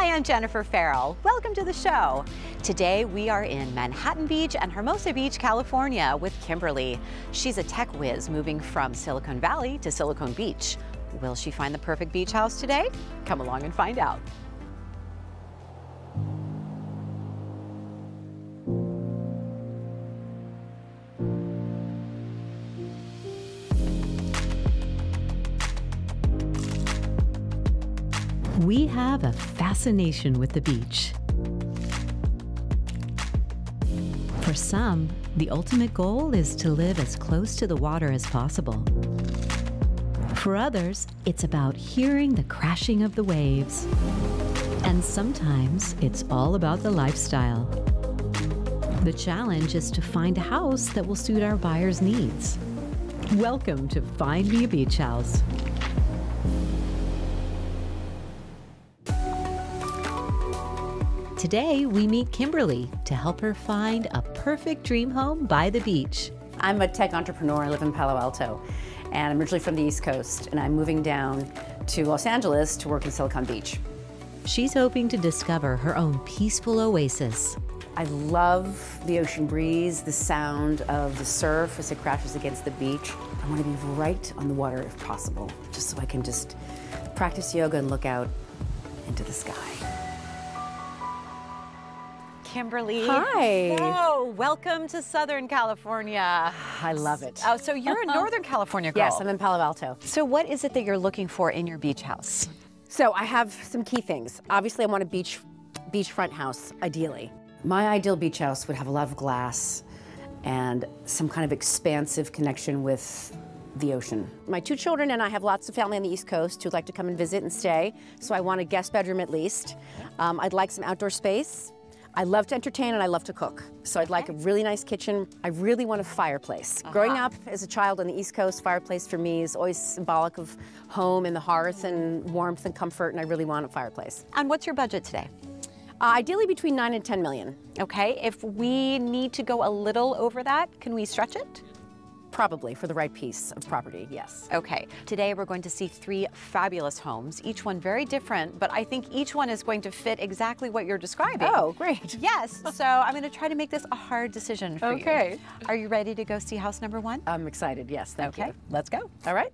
Hi, I'm Jennifer Farrell. Welcome to the show. Today we are in Manhattan Beach and Hermosa Beach, California with Kimberly. She's a tech whiz moving from Silicon Valley to Silicon Beach. Will she find the perfect beach house today? Come along and find out. We have a fascination with the beach. For some, the ultimate goal is to live as close to the water as possible. For others, it's about hearing the crashing of the waves. And sometimes it's all about the lifestyle. The challenge is to find a house that will suit our buyer's needs. Welcome to Find Me a Beach House. Today, we meet Kimberly to help her find a perfect dream home by the beach. I'm a tech entrepreneur. I live in Palo Alto, and I'm originally from the East Coast, and I'm moving down to Los Angeles to work in Silicon Beach. She's hoping to discover her own peaceful oasis. I love the ocean breeze, the sound of the surf as it crashes against the beach. I want to be right on the water if possible, just so I can just practice yoga and look out into the sky. Kimberly. Hi. Oh, welcome to Southern California. I love it. Oh, so you're a Northern California girl. Yes, I'm in Palo Alto. So what is it that you're looking for in your beach house? So I have some key things. Obviously, I want a beachfront house, ideally. My ideal beach house would have a lot of glass and some kind of expansive connection with the ocean. My 2 children and I have lots of family on the East Coast who'd like to come and visit and stay, so I want a guest bedroom at least. I'd like some outdoor space. I love to entertain and I love to cook. So I'd like a really nice kitchen. I really want a fireplace. Growing up as a child on the East Coast, fireplace for me is always symbolic of home and the hearth and warmth and comfort, and I really want a fireplace. And what's your budget today? Ideally between 9 and 10 million. Okay, if we need to go a little over that, can we stretch it? Probably, for the right piece of property, yes. Okay, today we're going to see 3 fabulous homes, each one very different, but I think each one is going to fit exactly what you're describing. Oh, great. Yes, so I'm going to try to make this a hard decision for you. Okay. Are you ready to go see house number 1? I'm excited, yes, thank you. Okay, let's go. All right.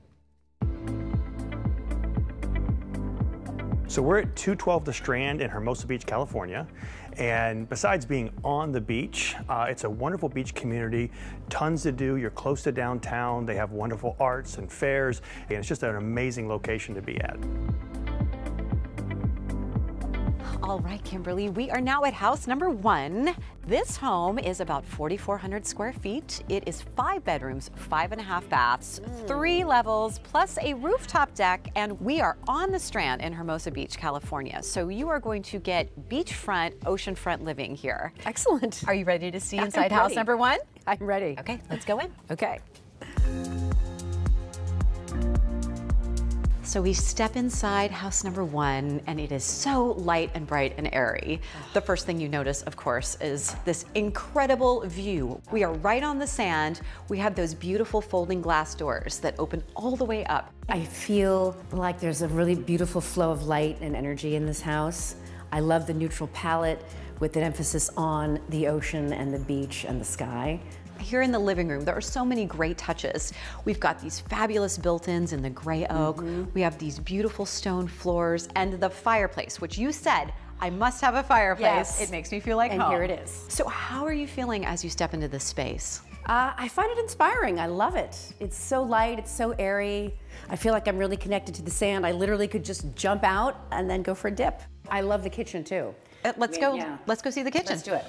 So we're at 212 The Strand in Hermosa Beach, California. And besides being on the beach, it's a wonderful beach community, tons to do. You're close to downtown. They have wonderful arts and fairs, and it's just an amazing location to be at. All right, Kimberly, we are now at house number 1. This home is about 4,400 square feet. It is 5 bedrooms, 5.5 baths, 3 levels, plus a rooftop deck, and we are on the Strand in Hermosa Beach, California. So you are going to get beachfront, oceanfront living here. Excellent. Are you ready to see I'm inside house ready. number 1? I'm ready. Okay, let's go in. Okay. So we step inside house number 1, and it is so light and bright and airy. The first thing you notice, of course, is this incredible view. We are right on the sand. We have those beautiful folding glass doors that open all the way up. I feel like there's a really beautiful flow of light and energy in this house. I love the neutral palette with an emphasis on the ocean and the beach and the sky. Here in the living room, there are so many great touches. We've got these fabulous built-ins in the gray oak. We have these beautiful stone floors and the fireplace, which you said, I must have a fireplace. Yes. It makes me feel like home. And here it is. So how are you feeling as you step into this space? I find it inspiring. I love it. It's so light, it's so airy. I feel like I'm really connected to the sand. I literally could just jump out and then go for a dip. I love the kitchen too. Let's go see the kitchen. Let's do it.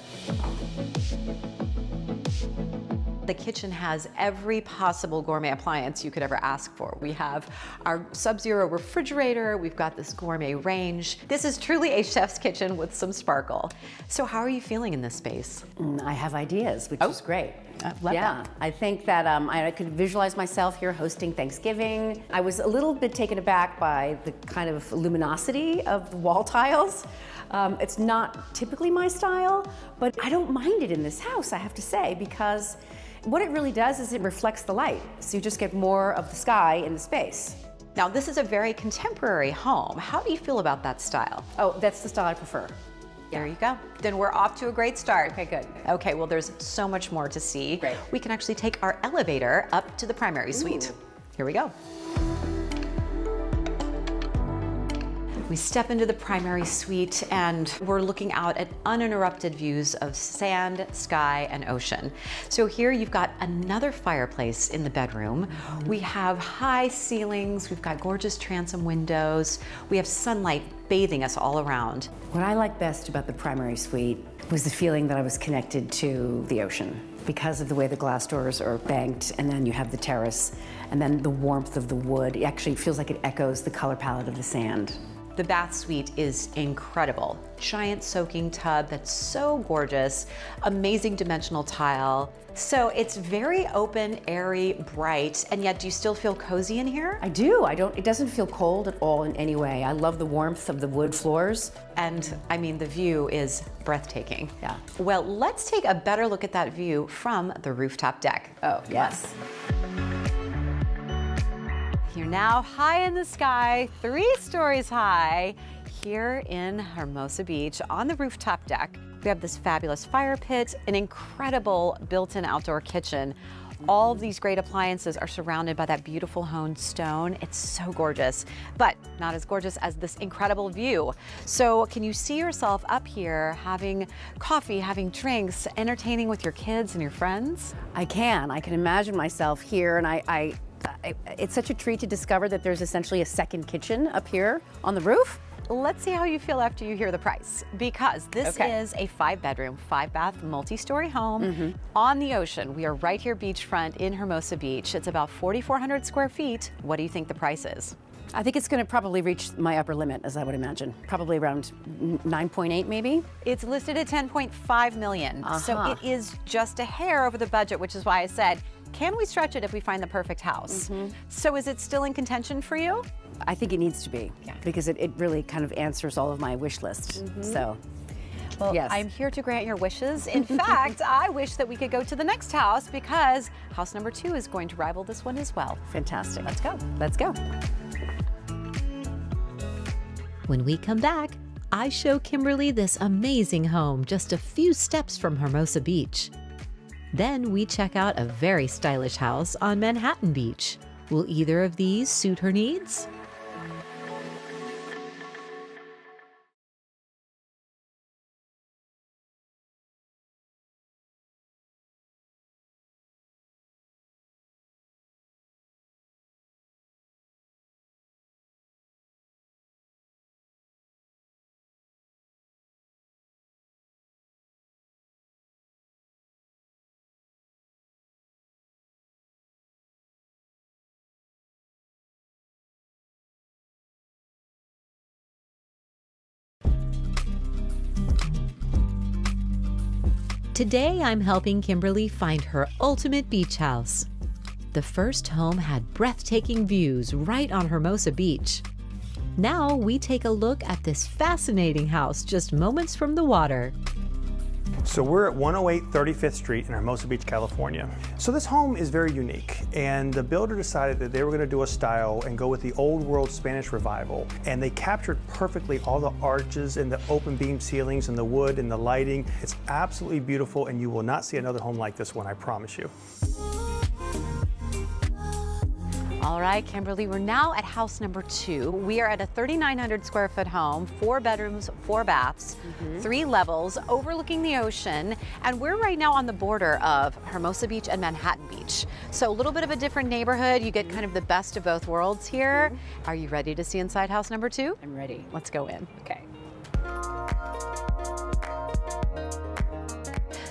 The kitchen has every possible gourmet appliance you could ever ask for. We have our Sub-Zero refrigerator, we've got this gourmet range. This is truly a chef's kitchen with some sparkle. So how are you feeling in this space? I have ideas, which is great. Love yeah, that. I think that I could visualize myself here hosting Thanksgiving. I was a little bit taken aback by the kind of luminosity of the wall tiles. It's not typically my style, but I don't mind it in this house, I have to say, because what it really does is it reflects the light. So you just get more of the sky in the space. Now, this is a very contemporary home. How do you feel about that style? Oh, that's the style I prefer. There you go. Then we're off to a great start. Okay, good. Okay, well, there's so much more to see. Great. We can actually take our elevator up to the primary suite. Here we go. We step into the primary suite and we're looking out at uninterrupted views of sand, sky, and ocean. So here you've got another fireplace in the bedroom. We have high ceilings, we've got gorgeous transom windows, we have sunlight bathing us all around. What I like best about the primary suite was the feeling that I was connected to the ocean because of the way the glass doors are banked, and then you have the terrace, and then the warmth of the wood. It actually feels like it echoes the color palette of the sand. The bath suite is incredible. Giant soaking tub that's so gorgeous, amazing dimensional tile. So it's very open, airy, bright, and yet do you still feel cozy in here? I do. It doesn't feel cold at all in any way. I love the warmth of the wood floors. And I mean, the view is breathtaking. Yeah. Well, let's take a better look at that view from the rooftop deck. Oh, yes. You're now high in the sky, 3 stories high, here in Hermosa Beach on the rooftop deck. We have this fabulous fire pit, an incredible built-in outdoor kitchen. All of these great appliances are surrounded by that beautiful honed stone. It's so gorgeous, but not as gorgeous as this incredible view. So can you see yourself up here having coffee, having drinks, entertaining with your kids and your friends? I can imagine myself here, and it's such a treat to discover that there's essentially a second kitchen up here on the roof. Let's see how you feel after you hear the price, because this is a 5-bedroom, 5-bath, multi-story home on the ocean. We are right here beachfront in Hermosa Beach. It's about 4,400 square feet. What do you think the price is? I think it's going to probably reach my upper limit, as I would imagine. Probably around 9.8, maybe? It's listed at 10.5 million. So it is just a hair over the budget, which is why I said, can we stretch it if we find the perfect house? So is it still in contention for you? I think it needs to be, because it really kind of answers all of my wish list. So, well, yes. I'm here to grant your wishes. In fact, I wish that we could go to the next house, because house number 2 is going to rival this one as well. Fantastic. Let's go. Let's go. When we come back, I show Kimberly this amazing home just a few steps from Hermosa Beach. Then we check out a very stylish house on Manhattan Beach. Will either of these suit her needs? Today, I'm helping Kimberly find her ultimate beach house. The first home had breathtaking views right on Hermosa Beach. Now we take a look at this fascinating house just moments from the water. So we're at 108 35th Street in Hermosa Beach, California. So this home is very unique, and the builder decided that they were going to do a style and go with the old world Spanish revival, and they captured perfectly all the arches and the open beam ceilings and the wood and the lighting. It's absolutely beautiful, and you will not see another home like this one, I promise you. All right, Kimberly, we're now at house number 2. We are at a 3,900 square foot home, 4 bedrooms, 4 baths, 3 levels, overlooking the ocean. And we're right now on the border of Hermosa Beach and Manhattan Beach. So a little bit of a different neighborhood. You get kind of the best of both worlds here. Are you ready to see inside house number 2? I'm ready. Let's go in. Okay.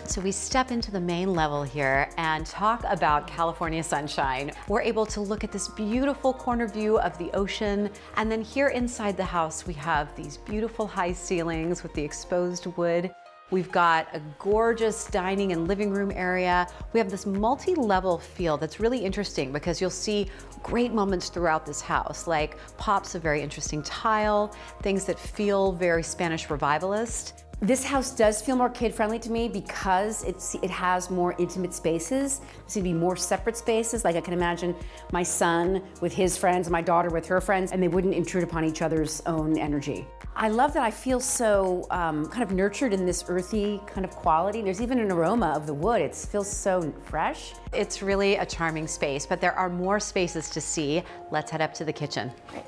So we step into the main level here and talk about California sunshine. We're able to look at this beautiful corner view of the ocean. And then here inside the house, we have these beautiful high ceilings with the exposed wood. We've got a gorgeous dining and living room area. We have this multi-level feel that's really interesting because you'll see great moments throughout this house, like pops of very interesting tile, things that feel very Spanish revivalist. This house does feel more kid-friendly to me because it has more intimate spaces. There seem to be more separate spaces. Like I can imagine my son with his friends and my daughter with her friends, and they wouldn't intrude upon each other's own energy. I love that I feel so kind of nurtured in this earthy kind of quality. There's even an aroma of the wood. It feels so fresh. It's really a charming space, but there are more spaces to see. Let's head up to the kitchen. Right.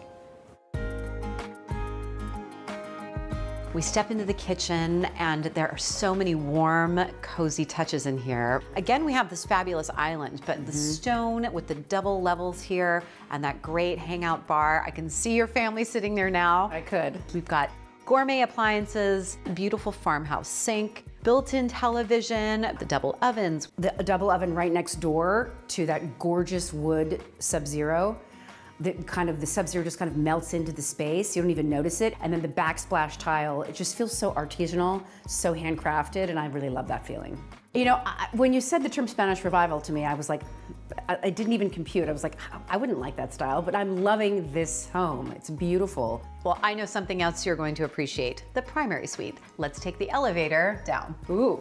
We step into the kitchen and there are so many warm, cozy touches in here. Again, we have this fabulous island, but the stone with the double levels here and that great hangout bar. I can see your family sitting there now. I could. We've got gourmet appliances, beautiful farmhouse sink, built-in television, the double ovens. A double oven right next door to that gorgeous wood Sub-Zero. The Sub-Zero just kind of melts into the space. You don't even notice it. And then the backsplash tile, it just feels so artisanal, so handcrafted, and I really love that feeling. You know, when you said the term Spanish Revival to me, I was like, I didn't even compute. I was like, I wouldn't like that style, but I'm loving this home. It's beautiful. Well, I know something else you're going to appreciate, the primary suite. Let's take the elevator down. Ooh.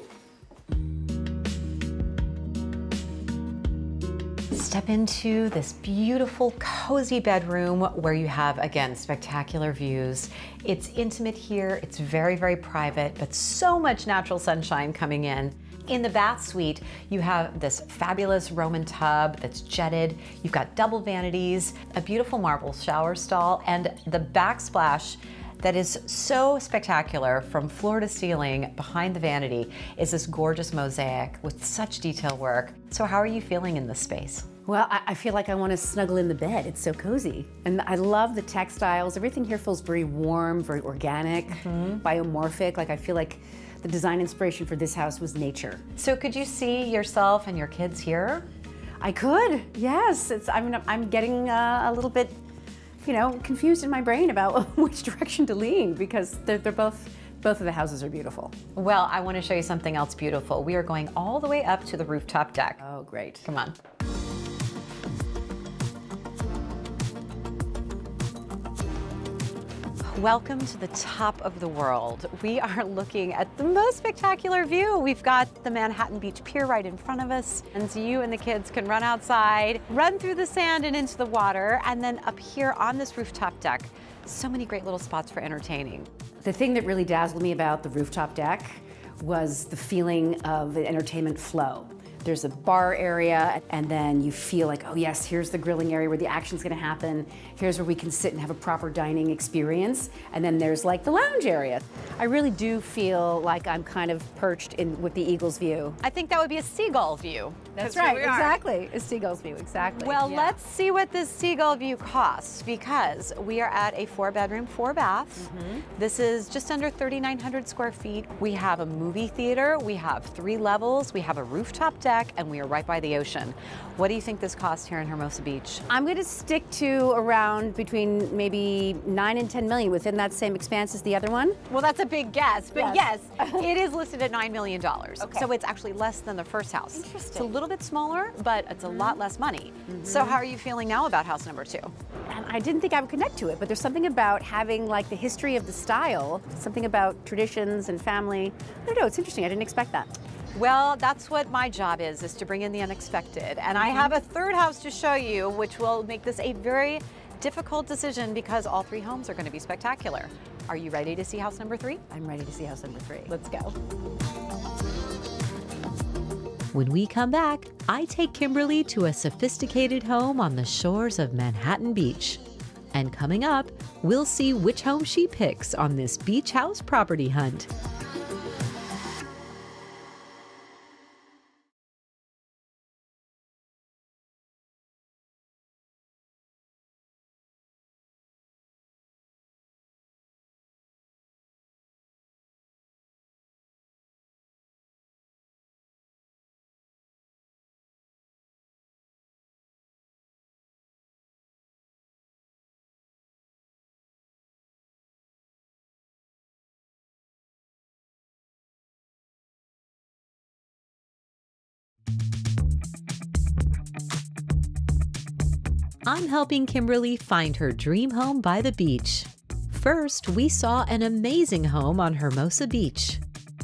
Step into this beautiful, cozy bedroom where you have, again, spectacular views. It's intimate here, it's very, very private, but so much natural sunshine coming in. In the bath suite, you have this fabulous Roman tub that's jetted. You've got double vanities, a beautiful marble shower stall, and the backsplash that is so spectacular from floor to ceiling behind the vanity is this gorgeous mosaic with such detail work. So how are you feeling in this space? Well, I feel like I want to snuggle in the bed. It's so cozy. And I love the textiles. Everything here feels very warm, very organic, biomorphic. Like I feel like the design inspiration for this house was nature. So could you see yourself and your kids here? I could, yes. I'm getting a little bit, you know, confused in my brain about which direction to lean because they're both of the houses are beautiful. Well, I want to show you something else beautiful. We are going all the way up to the rooftop deck. Oh, great. Come on. Welcome to the top of the world. We are looking at the most spectacular view. We've got the Manhattan Beach Pier right in front of us, and so you and the kids can run outside, run through the sand and into the water, and then up here on this rooftop deck, so many great little spots for entertaining. The thing that really dazzled me about the rooftop deck was the feeling of the entertainment flow. There's a bar area, and then you feel like, oh yes, here's the grilling area where the action's gonna happen. Here's where we can sit and have a proper dining experience. And then there's like the lounge area. I really do feel like I'm kind of perched in with the Eagle's view. I think that would be a seagull view. That's right, exactly. A seagull's view, exactly. Well, let's see what this seagull view costs because we are at a 4-bedroom, 4-bath. This is just under 3,900 square feet. We have a movie theater, we have 3 levels, we have a rooftop deck, and we are right by the ocean. What do you think this costs here in Hermosa Beach? I'm going to stick to around between maybe 9 and 10 million within that same expanse as the other one. Well, that's a big guess, but yes, it is listed at $9 million. Okay. So it's actually less than the first house. Interesting. It's a little bit smaller, but it's a lot less money. So how are you feeling now about house number 2? And I didn't think I would connect to it, but there's something about having like the history of the style, something about traditions and family. I don't know, it's interesting. I didn't expect that. Well, that's what my job is to bring in the unexpected. And I have a third house to show you, which will make this a very difficult decision because all 3 homes are going to be spectacular. Are you ready to see house number 3? I'm ready to see house number 3. Let's go. When we come back, I take Kimberly to a sophisticated home on the shores of Manhattan Beach. And coming up, we'll see which home she picks on this beach house property hunt. I'm helping Kimberly find her dream home by the beach. First, we saw an amazing home on Hermosa Beach.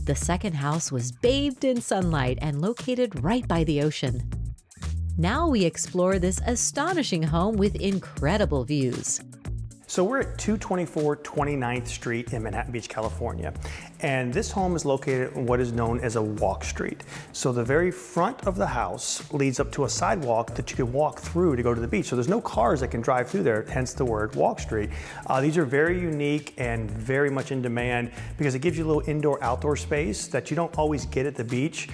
The second house was bathed in sunlight and located right by the ocean. Now we explore this astonishing home with incredible views. So we're at 224 29th Street in Manhattan Beach, California. And this home is located in what is known as a walk street. So the very front of the house leads up to a sidewalk that you can walk through to go to the beach. So there's no cars that can drive through there, hence the word walk street. These are very unique and very much in demand because it gives you a little indoor-outdoor space that you don't always get at the beach.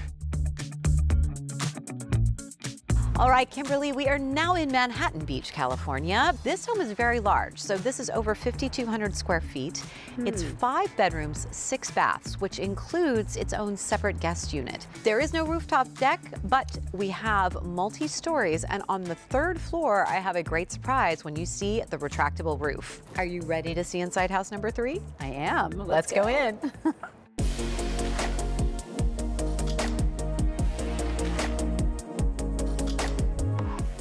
All right, Kimberly, we are now in Manhattan Beach, California. This home is very large, so this is over 5,200 square feet. It's 5 bedrooms, 6 baths, which includes its own separate guest unit. There is no rooftop deck, but we have multi-stories, and on the 3rd floor, I have a great surprise when you see the retractable roof. Are you ready to see inside house number 3? I am. Let's go in.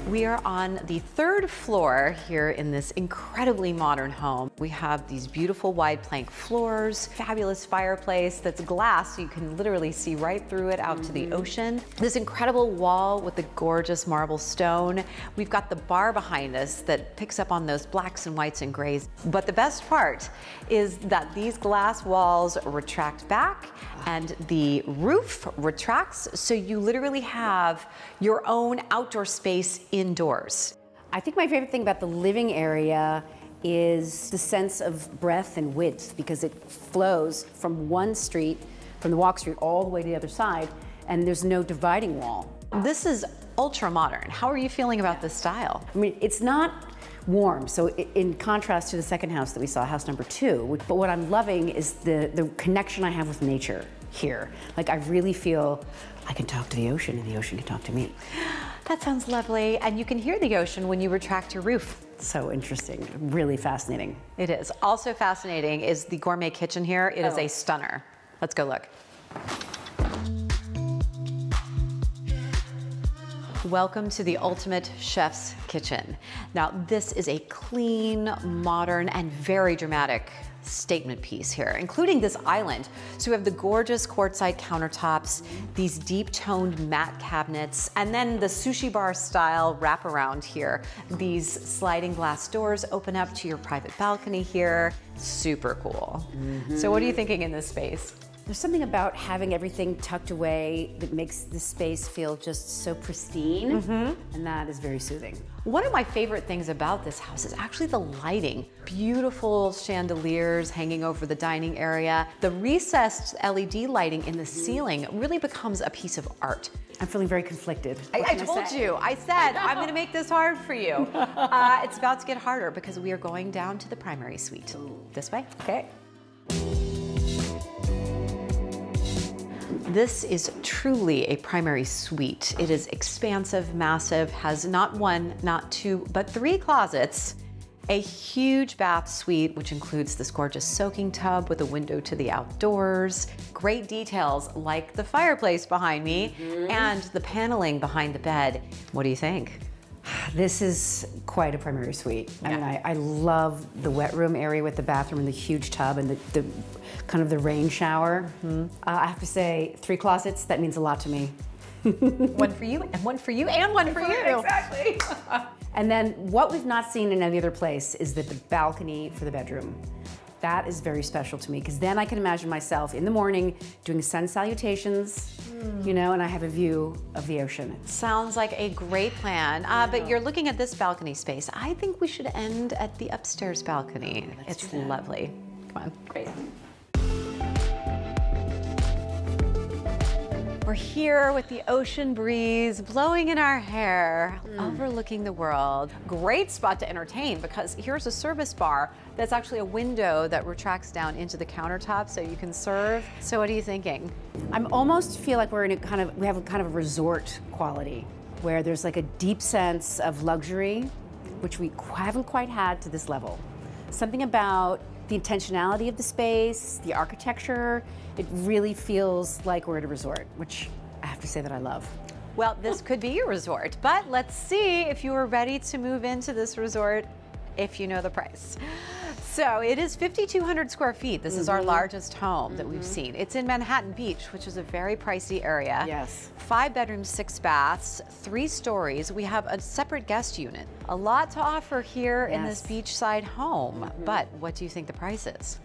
We are on the 3rd floor here in this incredibly modern home. We have these beautiful wide plank floors, fabulous fireplace that's glass, so you can literally see right through it out to the ocean. This incredible wall with the gorgeous marble stone. We've got the bar behind us that picks up on those blacks and whites and grays. But the best part is that these glass walls retract back and the roof retracts, so you literally have your own outdoor space indoors. I think my favorite thing about the living area is the sense of breadth and width, because it flows from one street, from the walk street, all the way to the other side, and there's no dividing wall. This is ultra modern. How are you feeling about this style? I mean, it's not warm, so in contrast to the second house that we saw, house number 2, but what I'm loving is the connection I have with nature here. Like, I really feel I can talk to the ocean and the ocean can talk to me. That sounds lovely. And you can hear the ocean when you retract your roof. So interesting, really fascinating. It is. Also fascinating is the Gourmet Kitchen here. It is a stunner. Let's go look. Welcome to the ultimate chef's kitchen. Now, this is a clean, modern, and very dramatic statement piece here, including this island. So we have the gorgeous quartzite countertops, these deep toned matte cabinets, and then the sushi bar style wraparound here. These sliding glass doors open up to your private balcony here. Super cool. So what are you thinking in this space? There's something about having everything tucked away that makes the space feel just so pristine, and that is very soothing. One of my favorite things about this house is actually the lighting. Beautiful chandeliers hanging over the dining area. The recessed LED lighting in the ceiling really becomes a piece of art. I'm feeling very conflicted. I told you, I said, I'm gonna make this hard for you. It's about to get harder because we are going down to the primary suite. This way. Okay. This is truly a primary suite. It is expansive, massive, has not 1, not 2, but 3 closets, a huge bath suite, which includes this gorgeous soaking tub with a window to the outdoors, great details like the fireplace behind me and the paneling behind the bed. What do you think? This is quite a primary suite. I mean, I love the wet room area with the bathroom and the huge tub and the kind of the rain shower. I have to say, 3 closets, that means a lot to me. 1 for you, and 1 for you, and 1 for you. Exactly. And then what we've not seen in any other place is the balcony for the bedroom. That is very special to me, because then I can imagine myself in the morning doing sun salutations, you know, and I have a view of the ocean. Sounds like a great plan, but you're looking at this balcony space. I think we should end at the upstairs balcony. It's lovely. Come on. Great. We're here with the ocean breeze blowing in our hair, overlooking the world. Great spot to entertain, because here's a service bar that's actually a window that retracts down into the countertop so you can serve. So what are you thinking? I almost feel like we're in we have a kind of a resort quality, where there's like a deep sense of luxury, which we haven't quite had to this level. Something about the intentionality of the space, the architecture, it really feels like we're at a resort, which I have to say that I love. Well, this could be your resort, but let's see if you are ready to move into this resort if you know the price. So it is 5,200 square feet. This is our largest home that we've seen. It's in Manhattan Beach, which is a very pricey area. Yes. 5 bedrooms, 6 baths, 3 stories. We have a separate guest unit. A lot to offer here in this beachside home. But what do you think the price is?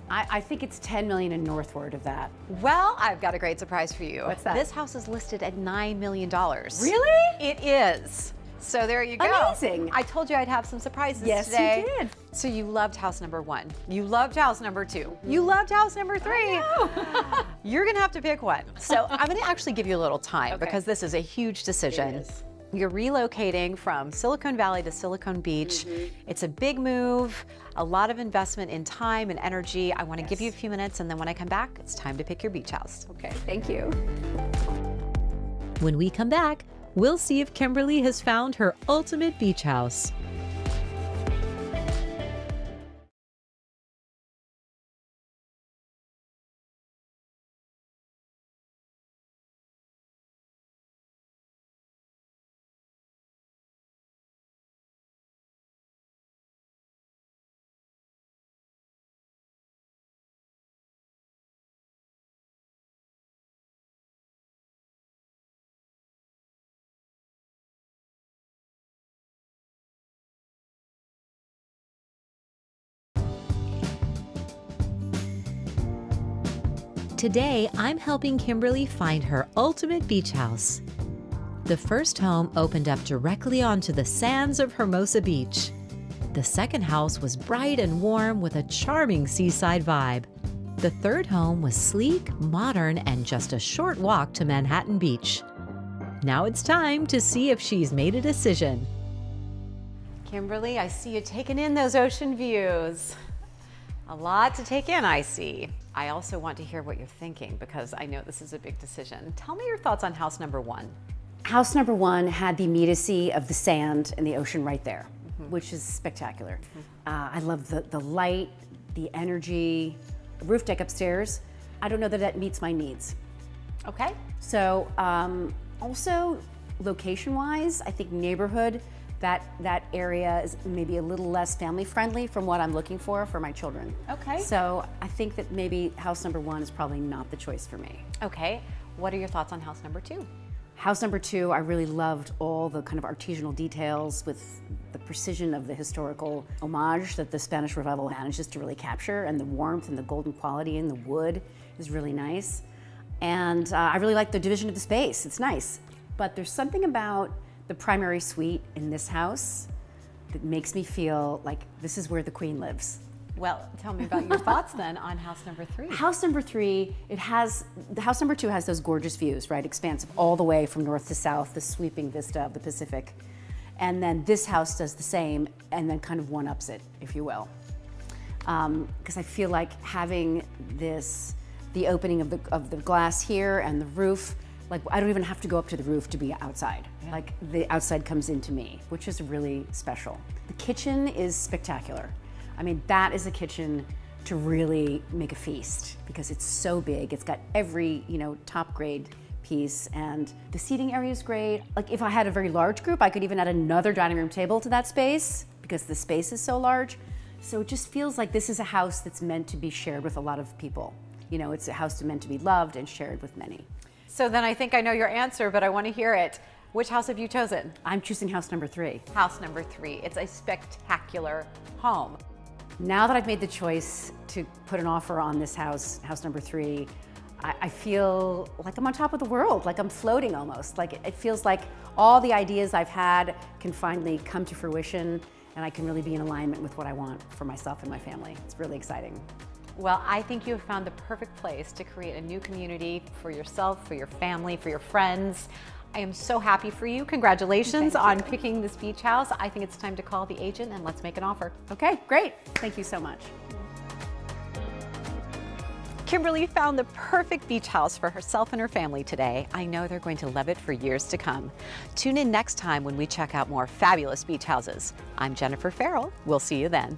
I think it's 10 million and northward of that. Well, I've got a great surprise for you. What's that? This house is listed at $9 million. Really? It is. So there you go. Amazing. I told you I'd have some surprises today. Yes, you did. So you loved house number 1. You loved house number 2. You loved house number 3. You're gonna have to pick one. So I'm gonna actually give you a little time because this is a huge decision. It is. You're relocating from Silicon Valley to Silicon Beach. It's a big move, a lot of investment in time and energy. I want to give you a few minutes, and then when I come back, it's time to pick your beach house. Okay, thank you. When we come back, we'll see if Kimberly has found her ultimate beach house. Today, I'm helping Kimberly find her ultimate beach house. The first home opened up directly onto the sands of Hermosa Beach. The second house was bright and warm with a charming seaside vibe. The third home was sleek, modern, and just a short walk to Manhattan Beach. Now it's time to see if she's made a decision. Kimberly, I see you taking in those ocean views. A lot to take in, I see. I also want to hear what you're thinking because I know this is a big decision. Tell me your thoughts on house number 1. House number 1 had the immediacy of the sand and the ocean right there, which is spectacular. I love the light, the energy, the roof deck upstairs. I don't know that that meets my needs. Okay. So also location-wise, I think neighborhood, that area is maybe a little less family friendly from what I'm looking for my children. Okay. So I think that maybe house number 1 is probably not the choice for me. Okay. What are your thoughts on house number 2? House number 2, I really loved all the kind of artisanal details with the precision of the historical homage that the Spanish Revival manages to really capture, and the warmth and the golden quality in the wood is really nice. And I really like the division of the space. It's nice. But there's something about the primary suite in this house that makes me feel like this is where the queen lives. Well, tell me about your thoughts then on house number 3. House number 3, house number 2 has those gorgeous views, right? Expansive all the way from north to south, the sweeping vista of the Pacific. And then this house does the same and then kind of one-ups it, if you will. Because I feel like having the opening of the glass here and the roof, like I don't even have to go up to the roof to be outside. Yeah. Like the outside comes into me, which is really special. The kitchen is spectacular. I mean, that is a kitchen to really make a feast because it's so big. It's got every, top grade piece, and the seating area is great. Like if I had a very large group, I could even add another dining room table to that space because the space is so large. So it just feels like this is a house that's meant to be shared with a lot of people. It's a house meant to be loved and shared with many. So then I think I know your answer, but I want to hear it. Which house have you chosen? I'm choosing house number 3. House number 3. It's a spectacular home. Now that I've made the choice to put an offer on this house, house number 3, I feel like I'm on top of the world, like I'm floating almost. Like it feels like all the ideas I've had can finally come to fruition, and I can really be in alignment with what I want for myself and my family. It's really exciting. Well, I think you have found the perfect place to create a new community for yourself, for your family, for your friends. I am so happy for you. Congratulations on picking this beach house. I think it's time to call the agent and let's make an offer. Okay, great. Thank you so much. Kimberly found the perfect beach house for herself and her family today. I know they're going to love it for years to come. Tune in next time when we check out more fabulous beach houses. I'm Jennifer Farrell. We'll see you then.